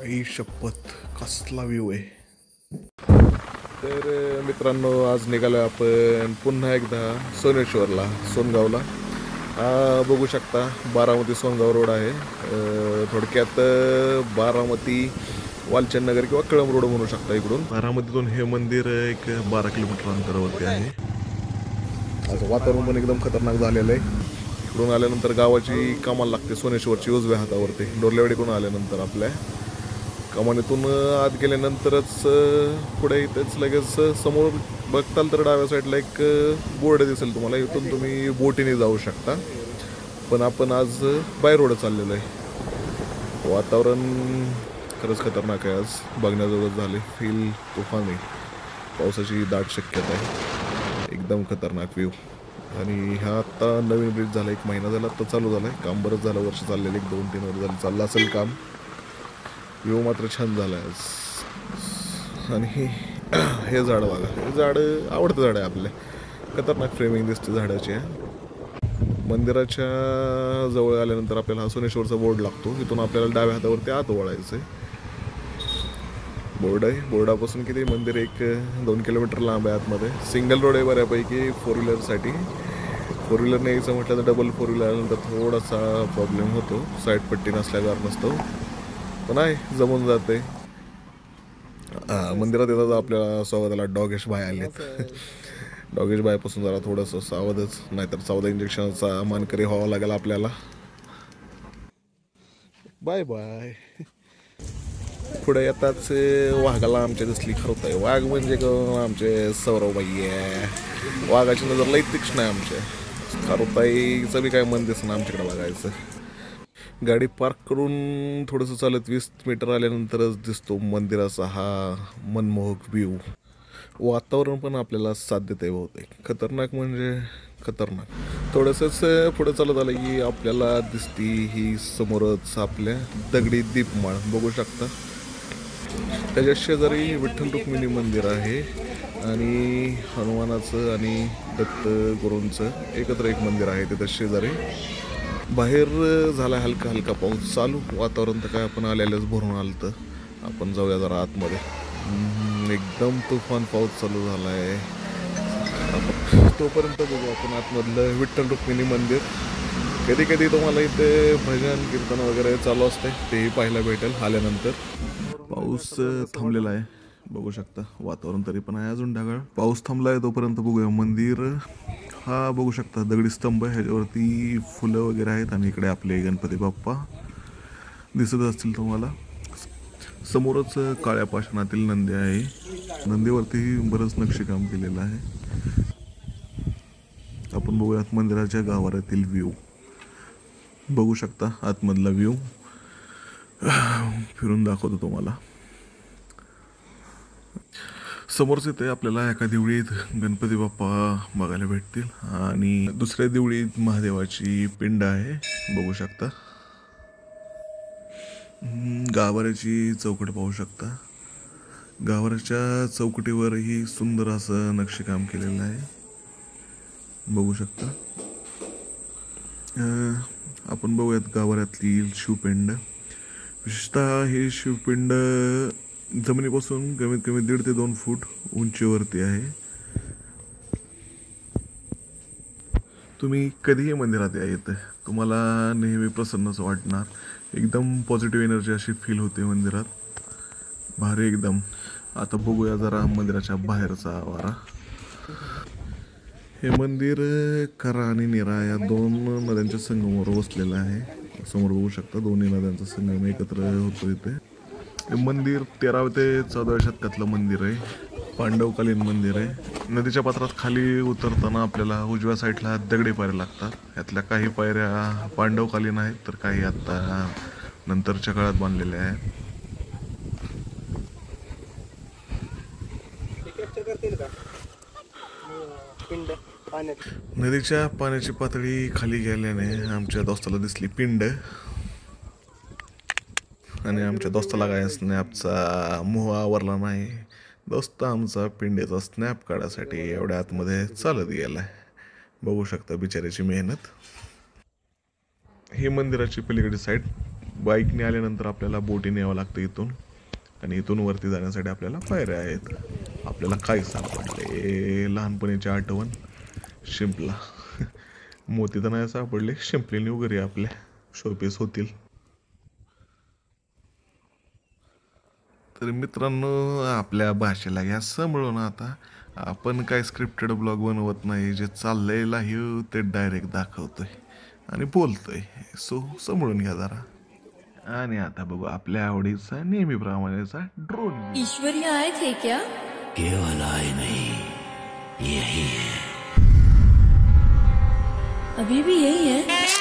आई शपथ कसला व्ह्यू आहे. तर मित्रांनो, आज निघालो आपण पुन्हा एकदा सोनेश्वरला, सोनगावला. बघू शकता बारामती सोनगाव रोड आहे. थोडक्यात बारामती वालचंद नगर किंवा कळंब रोड म्हणू शकता. इकडून बारामतीतून हे मंदिर एक 12 किलोमीटर अंतरावरती आहे. आज वातावरण पण एकदम खतरनाक झालेलं आहे. इकडून आल्यानंतर गावाची कमाल लागते सोनेश्वरची उजव्या हातावरती. डोरलेवाडीकडून आल्यानंतर आपल्या कमानीतून आत गेल्यानंतरच पुढे इथेच लगेच समोर बघताल तर डाव्या साईडला एक बोर्ड दिसेल तुम्हाला. इथून तुम्ही बोटीने जाऊ शकता. पण आपण आज बाय रोड चाललेलो आहे. वातावरण खरंच खतरनाक आहे. आज बघण्याजोगं झाले. फील तुफान आहे. पावसाची दाट शक्यता आहे. एकदम खतरनाक व्ह्यू. आणि हा आत्ता नवीन ब्रिज झाला. 1 महिना झाला आत्ता चालू झाला आहे. काम बरंच झालं. वर्ष चाललेलं 1-2-3 वर्ष झालं चाललं असेल काम. व्ह्यू मात्र छान झाला आहे. आणि हे झाड बघा. हे झाड आवडतं झाड आहे आपल्या. खतरनाक फ्रेमिंग दिसते झाडाची. मंदिराच्या जवळ आल्यानंतर आपल्याला हा सोनेश्वरचा बोर्ड लागतो. इथून आपल्याला डाव्या हातावरती आत वळायचं आहे. बोर्ड आहे. बोर्डापासून किती मंदिर 1-2 किलोमीटर लांब आहे. आतमध्ये सिंगल रोड आहे बऱ्यापैकी 4 व्हीलरसाठी. 4 व्हीलरने यायचं म्हटलं तर डबल 4 व्हीलर आल्यानंतर थोडासा प्रॉब्लेम होतो. साईड पट्टी नसल्या कारणास्तव. पण आहे जमून जाते. मंदिरात येतात आपल्याला स्वागताला डॉगेश भाई आलेत. डॉगेश भाईपासून जरा थोडंसं सावधच, नाहीतर 14 इंजेक्शनचा मानकरी व्हावा लागेल आपल्याला. Bye bye. पुढे येताच वाघाला आमच्या दिसली खरोत. वाघ म्हणजे आमचे सौरव भाई आहे. वाघाची नजर लई तीक्ष्ण आहे आमच्या. खरोताईचं बी काय मन दिसणं आमच्याकडे बघायचं. गाडी पार्क करून थोडंसं चालत 20 मीटर आल्यानंतरच दिसतो मंदिराचा हा मनमोहक व्ह्यू. वातावरण पण आपल्याला साथ देते बहुतेक. खतरनाक म्हणजे खतरनाक. थोडंसंच पुढे चालत आलं की आपल्याला दिसती ही समोरच आपल्या दगडी दीपमाळ बघू शकता. त्याच्या शेजारी विठ्ठल रुक्मिणी मंदिर आहे आणि हनुमानाचं आणि दत्त गुरूंचं एकत्र एक मंदिर आहे तिथं शेजारी. बाहेर झाला हलका हलका पाऊस चालू. वातावरण तर काय आपण आल्यालाच भरून आलं. तर आपण जाऊया जरा आतमध्ये. एकदम तुफान पाऊस चालू झाला आहे. तोपर्यंत बघू आपण आतमधलं विठ्ठल रुक्मिणी मंदिर. कधी कधी तुम्हाला इथे भजन कीर्तन वगैरे चालू असते, तेही पाहायला भेटेल आल्यानंतर. पाऊस थांबलेला आहे बघू शकता. वातावरण तरी पण आहे अजून ढगाळ. पाऊस थांबला आहे तोपर्यंत बघूया मंदिर. हा बघू शकता दगडी स्तंभ आहे. ह्याच्यावरती फुलं वगैरे आहेत. आणि इकडे आपले गणपती बाप्पा दिसत असतील तुम्हाला. समोरच काळ्या पाषाणातील नंदी आहे. नंदीवरती बरंच नक्षीकाम केलेलं आहे. आपण बघूयात मंदिराच्या गाभाऱ्यातील व्ह्यू. बघू शकता आतमधला व्ह्यू. फिरून दाखवतो तुम्हाला. समोरच इथे आपल्याला एका दिवळीत गणपती बाप्पा बघायला भेटतील. आणि दुसऱ्या दिवळीत महादेवाची पिंड आहे बघू शकता. गाभाऱ्याची चौकट पाहू शकता. गाभाऱ्याच्या चौकटीवरही सुंदर असं नक्षीकाम केलेलं आहे बघू शकता. आपण बघूयात गाभाऱ्यातली शिवपिंड. विशेषतः ही शिवपिंड जमिनीपासून कमीत कमी 1.5 ते 2 फूट उंचीवरती आहे. तुम्ही कधीही मंदिरात या, येतं तुम्हाला नेहमी प्रसन्नच वाटणार. एकदम पॉझिटिव्ह एनर्जी अशी फील होते मंदिरात. भारी एकदम. आता बघूया जरा मंदिराच्या बाहेरचा आवारा. हे मंदिर खरा आणि निरा या 2 नद्यांच्या संगमावर वसलेलं आहे. समोर बघू शकता दोन्ही नद्यांचा संगम एकत्र होतो इथे. हे मंदिर 13व्या ते 14व्या शतकातलं मंदिर आहे. पांडवकालीन मंदिर आहे. नदीच्या पात्रात खाली उतरताना आपल्याला उजव्या साईडला दगडी पायऱ्या लागतात. यातल्या काही पायऱ्या पांडवकालीन आहेत तर काही आता नंतरच्या काळात बांधलेल्या आहेत. नदीच्या पाण्याची पातळी खाली गेल्याने आमच्या दोस्ताला दिसली पिंड. आणि आमच्या दोस्ताला काय स्नॅपचा मोह आवरला नाही. दोस्त आमचा पिंडीचा स्नॅप काढायसाठी एवढ्या आतमध्ये चालत गेलाय. बघू शकता बिचाऱ्याची मेहनत. ही मंदिराची पलीकडे साईड बाईकने आल्यानंतर आपल्याला बोटीने यावं लागतं इथून, आणि इथून वरती जाण्यासाठी आपल्याला पायऱ्या आहेत. आपल्याला काय सापडले, लहानपणीची आठवण, शिंपला. मोती तर नाही सापडले, शिंपलेने वगैरे आपल्या शोपीस होतील. तर मित्रांनो, आपल्या भाषेला घ्या समळून. आता आपण काय स्क्रिप्टेड ब्लॉग बनवत नाही, जे चाललंय लाईव्ह ते डायरेक्ट दाखवतोय आणि बोलतोय. सो समळून घ्या जरा. आणि आता बघू आपल्या आवडीचा नेहमीप्रमाणेचा ड्रोन. ईश्वर यहाँ आए थे क्या? केवल आए नहीं, यही है, अभी भी यही है.